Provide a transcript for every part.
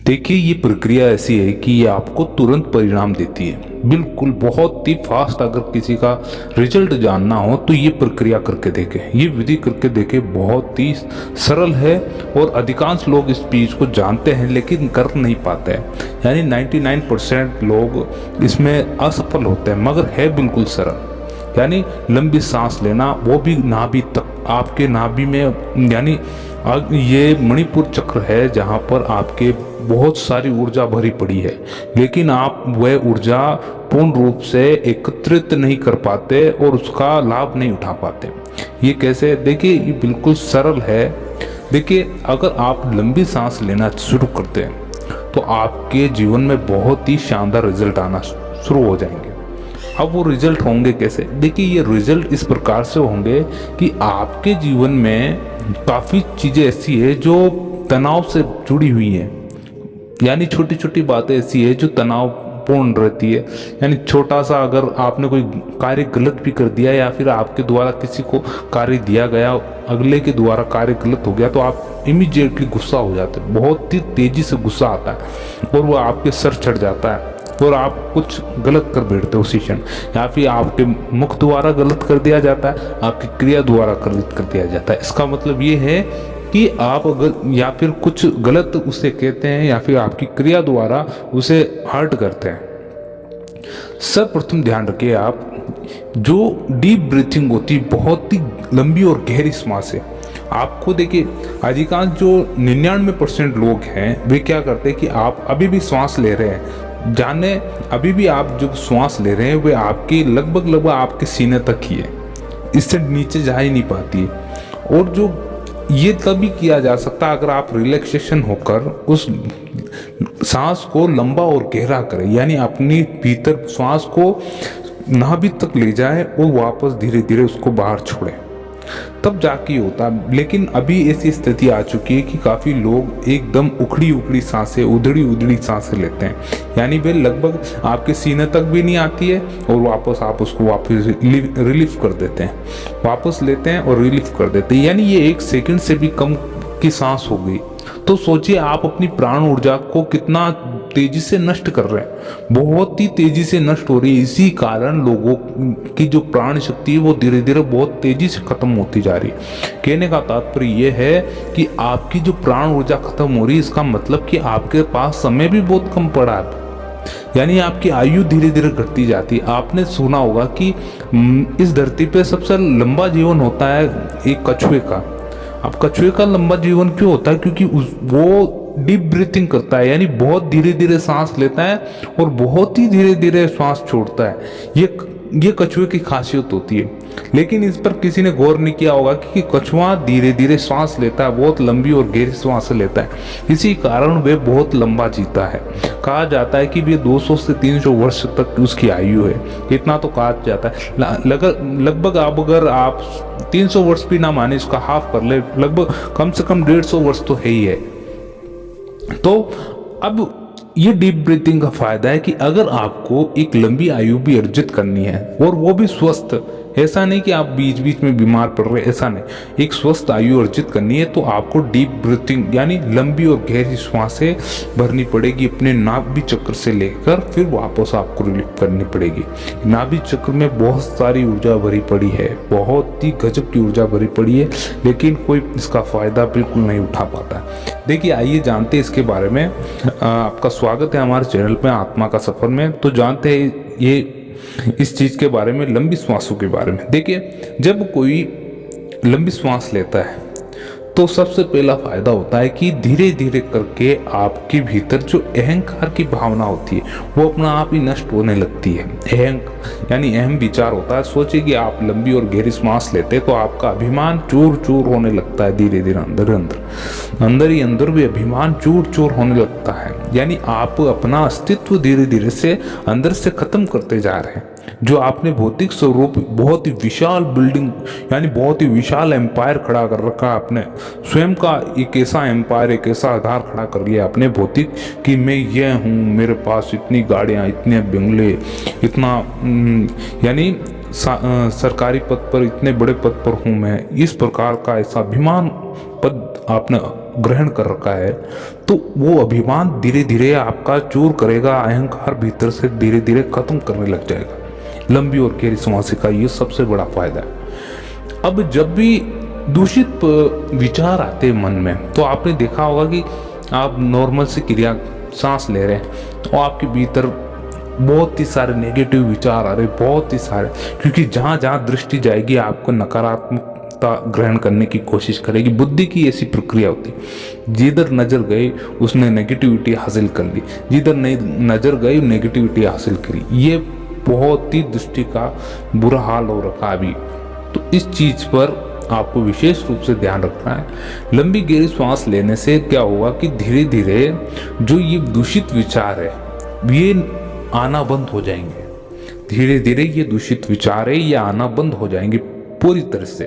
देखिए, ये प्रक्रिया ऐसी है कि ये आपको तुरंत परिणाम देती है, बिल्कुल बहुत ही फास्ट। अगर किसी का रिजल्ट जानना हो तो ये प्रक्रिया करके देखें, ये विधि करके देखें। बहुत ही सरल है और अधिकांश लोग इस चीज़ को जानते हैं लेकिन कर नहीं पाते हैं। यानी 99% लोग इसमें असफल होते हैं, मगर है बिल्कुल सरल। यानी लंबी सांस लेना, वो भी नाभि तक। आपके नाभि में यानी ये मणिपुर चक्र है जहाँ पर आपके बहुत सारी ऊर्जा भरी पड़ी है, लेकिन आप वह ऊर्जा पूर्ण रूप से एकत्रित नहीं कर पाते और उसका लाभ नहीं उठा पाते। ये कैसे? देखिए, ये बिल्कुल सरल है। देखिए, अगर आप लंबी सांस लेना शुरू करते हैं तो आपके जीवन में बहुत ही शानदार रिजल्ट आना शुरू हो जाएंगे। अब वो रिजल्ट होंगे कैसे? देखिए, ये रिजल्ट इस प्रकार से होंगे कि आपके जीवन में काफ़ी चीज़ें ऐसी है जो तनाव से जुड़ी हुई हैं। यानी छोटी छोटी बातें ऐसी है जो तनाव पूर्ण रहती है। यानी छोटा सा अगर आपने कोई कार्य गलत भी कर दिया या फिर आपके द्वारा किसी को कार्य दिया गया, अगले के द्वारा कार्य गलत हो गया, तो आप इमीडिएटली गुस्सा हो जाते हैं। बहुत ही तेजी से गुस्सा आता है और वो आपके सर चढ़ जाता है और आप कुछ गलत कर बैठते हो उसी क्षण। या फिर आपके मुख द्वारा गलत कर दिया जाता है, आपकी क्रिया द्वारा गलत कर दिया जाता है। इसका मतलब ये है कि आप अगर या फिर कुछ गलत उसे कहते हैं या फिर आपकी क्रिया द्वारा उसे हर्ट करते हैं। सर्वप्रथम ध्यान रखिए, आप जो डीप ब्रीथिंग होती है, बहुत ही लंबी और गहरी सांस है। आपको देखिए, अधिकांश जो 99% लोग हैं वे क्या करते हैं कि आप अभी भी सांस ले रहे हैं, जाने अभी भी आप जो सांस ले रहे हैं वे आपकी लगभग आपके सीने तक ही है, इससे नीचे जा ही नहीं पाती है। और जो ये तभी किया जा सकता है अगर आप रिलैक्सेशन होकर उस सांस को लंबा और गहरा करें, यानी अपनी भीतर सांस को नाभि तक ले जाए और वापस धीरे धीरे उसको बाहर छोड़ें, तब जाके होता। लेकिन अभी ऐसी स्थिति आ चुकी है कि काफ़ी लोग एकदम उखड़ी सांसें, उधड़ी सांसें लेते हैं। यानी वे लगभग आपके सीने तक भी नहीं आती है और वापस आप उसको वापस रिलीफ कर देते हैं, वापस लेते हैं और रिलीफ कर देते हैं। यानी ये 1 सेकंड से भी कम की सांस हो गई। तो सोचिए आप अपनी प्राण ऊर्जा को कितना तेजी से नष्ट कर रहे हैं, बहुत ही तेजी से नष्ट हो रही है। इसी कारण लोगों की जो प्राण शक्ति है वो धीरे धीरे बहुत तेजी से खत्म होती जा रही है। कहने का तात्पर्य यह है कि आपकी जो प्राण ऊर्जा खत्म हो रही है, इसका मतलब कि आपके पास समय भी बहुत कम पड़ा है। यानी आपकी आयु धीरे धीरे घटती जाती है। आपने सुना होगा कि इस धरती पे सबसे लंबा जीवन होता है एक कछुए का। अब कछुए का लंबा जीवन क्यों होता है? क्योंकि वो डीप ब्रीथिंग करता है, यानी बहुत धीरे धीरे सांस लेता है और बहुत ही धीरे धीरे सांस छोड़ता है। ये कछुए की खासियत होती है। लेकिन इस पर किसी ने गौर नहीं किया होगा कि कछुआ धीरे धीरे सांस लेता है, बहुत लंबी और गहरी सांस लेता है। इसी कारण वे बहुत लंबा जीता है। कहा जाता है कि वे 200 से 300 वर्ष तक उसकी आयु है, इतना तो कहा जाता है। लगभग अब अगर आप 300 वर्ष भी ना माने, इसका हाफ कर ले, लगभग कम से कम 150 वर्ष तो है ही है। तो अब ये डीप ब्रीथिंग का फायदा है कि अगर आपको एक लंबी आयु भी अर्जित करनी है और वो भी स्वस्थ, ऐसा नहीं कि आप बीच बीच में बीमार पड़ रहे, ऐसा नहीं, एक स्वस्थ आयु अर्जित करनी है तो आपको डीप ब्रीथिंग यानी लंबी और गहरी सांसें भरनी पड़ेगी अपने नाभि चक्र से लेकर, फिर वापस आपको रिलीफ करनी पड़ेगी। नाभि चक्र में बहुत सारी ऊर्जा भरी पड़ी है, बहुत ही गजब की ऊर्जा भरी पड़ी है, लेकिन कोई इसका फायदा बिल्कुल नहीं उठा पाता। देखिए, आइए जानते हैं इसके बारे में। आपका स्वागत है हमारे चैनल पे आत्मा का सफर में। तो जानते हैं ये इस चीज के बारे में, लंबी सांसों के बारे में। देखिए, जब कोई लंबी सांस लेता है तो सबसे पहला फायदा होता है कि धीरे धीरे करके आपके भीतर जो अहंकार की भावना होती है वो अपना आप ही नष्ट होने लगती है। यानी अहम विचार होता है। सोचिए कि आप लंबी और गहरी सांस लेते तो आपका अभिमान चूर चूर होने लगता है, धीरे धीरे अंदर ही अंदर भी अभिमान चूर चूर होने लगता है। यानी आप अपना अस्तित्व धीरे धीरे से अंदर से खत्म करते जा रहे हैं। जो आपने भौतिक स्वरूप, बहुत ही विशाल बिल्डिंग यानी बहुत ही विशाल एम्पायर खड़ा कर रखा है, आपने स्वयं का एक ऐसा एम्पायर, एक ऐसा आधार खड़ा कर लिया अपने भौतिक कि मैं ये हूँ, मेरे पास इतनी गाड़ियाँ, इतने बंगले, इतना यानी सरकारी पद पर, इतने बड़े पद पर हूँ मैं, इस प्रकार का ऐसा अभिमान पद आपने ग्रहण कर रखा है, तो वो अभिमान धीरे धीरे आपका चूर करेगा, अहंकार भीतर से धीरे धीरे खत्म करने लग जाएगा। लंबी और गहरी सांस का ये सबसे बड़ा फायदा है। अब जब भी दूषित विचार आते हैं मन में, तो आपने देखा होगा कि आप नॉर्मल से क्रिया सांस ले रहे हैं तो आपके भीतर बहुत ही सारे नेगेटिव विचार आ रहे, बहुत ही सारे, क्योंकि जहाँ जहाँ दृष्टि जाएगी आपको नकारात्मकता ग्रहण करने की कोशिश करेगी। बुद्धि की ऐसी प्रक्रिया होती है, जिधर नजर गई उसने नेगेटिविटी हासिल कर ली, जिधर नहीं नजर गई नेगेटिविटी हासिल करी। ये बहुत ही दृष्टि का बुरा हाल हो रखा अभी। तो इस चीज पर आपको विशेष रूप से ध्यान रखना है। लंबी गहरी सांस लेने से क्या होगा कि धीरे धीरे जो ये दूषित विचार है ये आना बंद हो जाएंगे। धीरे धीरे ये दूषित विचार है ये आना बंद हो जाएंगे पूरी तरह से।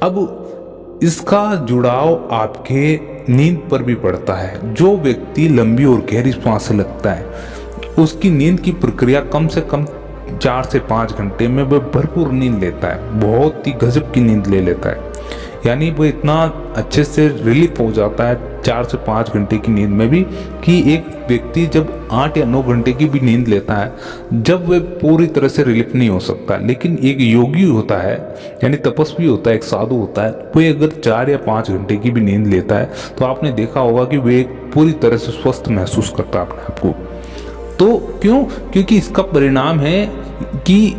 अब इसका जुड़ाव आपके नींद पर भी पड़ता है। जो व्यक्ति लंबी और गहरी सांस लगता है उसकी नींद की प्रक्रिया कम से कम 4 से 5 घंटे में वह भरपूर नींद लेता है, बहुत ही गजब की नींद ले लेता है। यानी वो इतना अच्छे से रिलीफ हो जाता है 4 से 5 घंटे की नींद में भी, कि एक व्यक्ति जब 8 या 9 घंटे की भी नींद लेता है, जब वह पूरी तरह से रिलीफ नहीं हो सकता। लेकिन एक योगी होता है, यानी तपस्वी होता है, एक साधु होता है, वो अगर 4 या 5 घंटे की भी नींद लेता है तो आपने देखा होगा कि वह पूरी तरह से स्वस्थ महसूस करता है अपने आप को। तो क्यों? क्योंकि इसका परिणाम है कि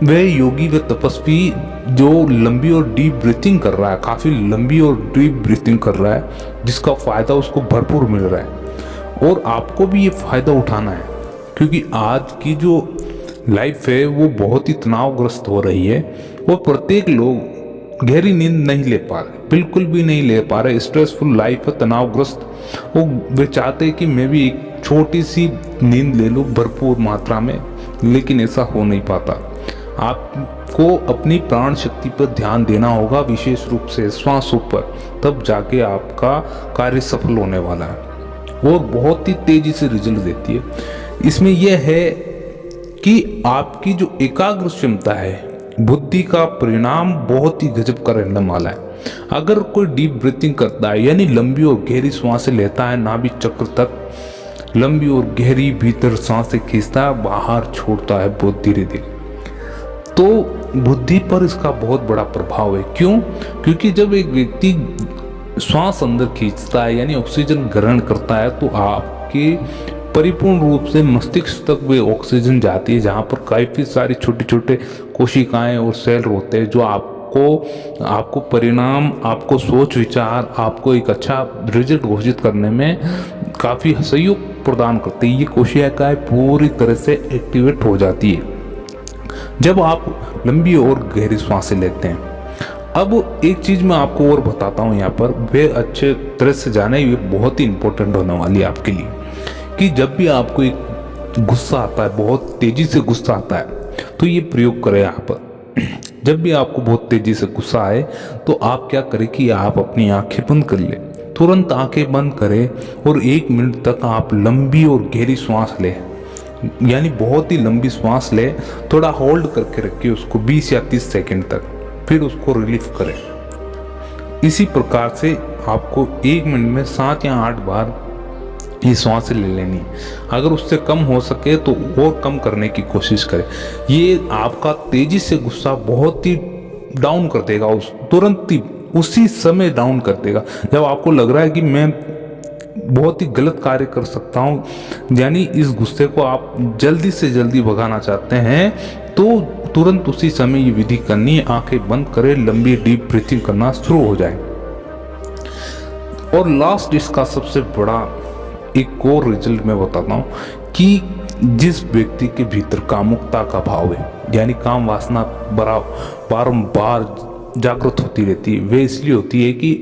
वह योगी, वह तपस्वी जो लंबी और डीप ब्रीथिंग कर रहा है, काफ़ी लंबी और डीप ब्रीथिंग कर रहा है, जिसका फ़ायदा उसको भरपूर मिल रहा है। और आपको भी ये फ़ायदा उठाना है, क्योंकि आज की जो लाइफ है वो बहुत ही तनावग्रस्त हो रही है। वो प्रत्येक लोग गहरी नींद नहीं ले पा रहे, बिल्कुल भी नहीं ले पा रहे। स्ट्रेसफुल लाइफ है, तनावग्रस्त। वे चाहते हैं कि मैं भी एक छोटी सी नींद ले लूँ भरपूर मात्रा में, लेकिन ऐसा हो नहीं पाता। आपको अपनी प्राण शक्ति पर ध्यान देना होगा, विशेष रूप से श्वासों पर, तब जाके आपका कार्य सफल होने वाला है और बहुत ही तेजी से रिजल्ट देती है। इसमें यह है कि आपकी जो एकाग्र क्षमता है, बुद्धि का परिणाम बहुत ही गजब का रहने वाला है। अगर कोई डीप ब्रीथिंग करता है, यानी लंबी और गहरी सांसें लेता है, नाभि चक्र तक लंबी और गहरी भीतर सांसें खींचता है, बाहर छोड़ता है बहुत धीरे धीरे, तो बुद्धि पर इसका बहुत बड़ा प्रभाव है। क्यों? क्योंकि जब एक व्यक्ति श्वास अंदर खींचता है, यानी ऑक्सीजन ग्रहण करता है, तो आपके परिपूर्ण रूप से मस्तिष्क तक वे ऑक्सीजन जाती है, जहाँ पर काफ़ी सारी छोटे छोटे कोशिकाएं और सेल होते हैं, जो आपको परिणाम, आपको सोच विचार, आपको एक अच्छा रिजल्ट घोषित करने में काफ़ी सहयोग प्रदान करती है। ये कोशिकाएं पूरी तरह से एक्टिवेट हो जाती है जब आप लंबी और गहरी सांसें लेते हैं। अब एक चीज़ मैं आपको और बताता हूँ यहाँ पर, वे अच्छे तरह से जाने, ये बहुत ही इंपॉर्टेंट होने वाली है आपके लिए, कि जब भी आपको एक गुस्सा आता है, बहुत तेज़ी से गुस्सा आता है, तो ये प्रयोग करें यहाँ पर। जब भी आपको बहुत तेज़ी से गुस्सा आए तो आप क्या करें कि आप अपनी आंखें बंद कर लें, तुरंत आंखें बंद करें और 1 मिनट तक आप लंबी और गहरी सांस लें, यानी बहुत ही लंबी सांस लें, थोड़ा होल्ड करके रखिए उसको 20 या 30 सेकंड तक, फिर उसको रिलीफ करें। इसी प्रकार से आपको 1 मिनट में 7 या 8 बार ये सांसें ले लेनी। अगर उससे कम हो सके तो और कम करने की कोशिश करें। ये आपका तेजी से गुस्सा बहुत ही डाउन कर देगा, तुरंत ही उसी समय डाउन कर देगा। जब आपको लग रहा है कि मैं बहुत ही गलत कार्य कर सकता हूँ, यानी इस गुस्से को आप जल्दी से जल्दी भगाना चाहते हैं, तो तुरंत उसी समय ये विधि करनी है। आंखें बंद करें, लंबी डीप ब्रीथिंग करना शुरू हो जाए। और लास्ट इसका सबसे बड़ा एक और रिजल्ट मैं बताता हूँ कि जिस व्यक्ति के भीतर कामुकता का भाव है, यानी काम वासना बारंबार जागृत होती रहती है, वे इसलिए होती है कि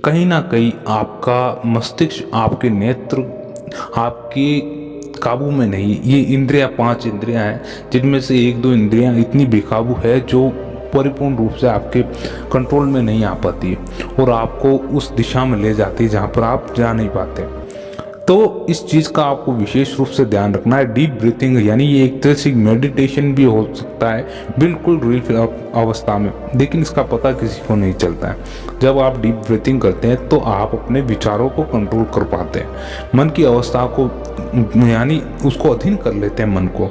कहीं ना कहीं आपका मस्तिष्क, आपके नेत्र आपके काबू में नहीं। ये इंद्रियां 5 इंद्रियां हैं, जिनमें से 1-2 इंद्रियां इतनी बेकाबू है जो परिपूर्ण रूप से आपके कंट्रोल में नहीं आ पाती है और आपको उस दिशा में ले जाती है जहाँ पर आप जा नहीं पाते। तो इस चीज़ का आपको विशेष रूप से ध्यान रखना है। डीप ब्रीथिंग यानी ये एक तरह से मेडिटेशन भी हो सकता है बिल्कुल रियल अवस्था में, लेकिन इसका पता किसी को नहीं चलता है। जब आप डीप ब्रीथिंग करते हैं तो आप अपने विचारों को कंट्रोल कर पाते हैं, मन की अवस्था को यानी उसको अधीन कर लेते हैं मन को।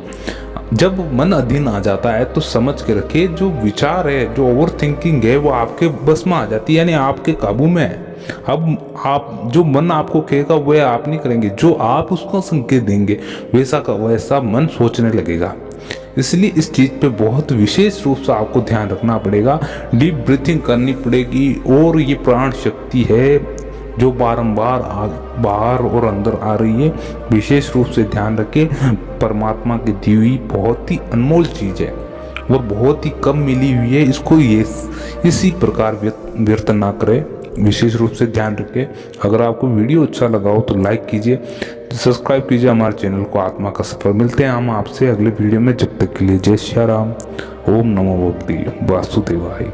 जब मन अधीन आ जाता है तो समझ के रखिए जो विचार है, जो ओवर थिंकिंग है, वो आपके बस में आ जाती है, यानी आपके काबू में है। अब आप जो मन आपको कहेगा वह आप नहीं करेंगे, जो आप उसको संकेत देंगे वैसा का वैसा मन सोचने लगेगा। इसलिए इस चीज़ पे बहुत विशेष रूप से आपको ध्यान रखना पड़ेगा, डीप ब्रीथिंग करनी पड़ेगी। और ये प्राण शक्ति है जो बारंबार बाहर और अंदर आ रही है, विशेष रूप से ध्यान रखें। परमात्मा की दी हुई बहुत ही अनमोल चीज़ है और बहुत ही कम मिली हुई है, इसको ये इसी प्रकार व्यर्थ ना करें, विशेष रूप से ध्यान रखें। अगर आपको वीडियो अच्छा लगा हो तो लाइक कीजिए, सब्सक्राइब कीजिए हमारे चैनल को आत्मा का सफर। मिलते हैं हम आपसे अगले वीडियो में, जब तक के लिए जय श्री राम, ओम नमो भगवते वासुदेवाय।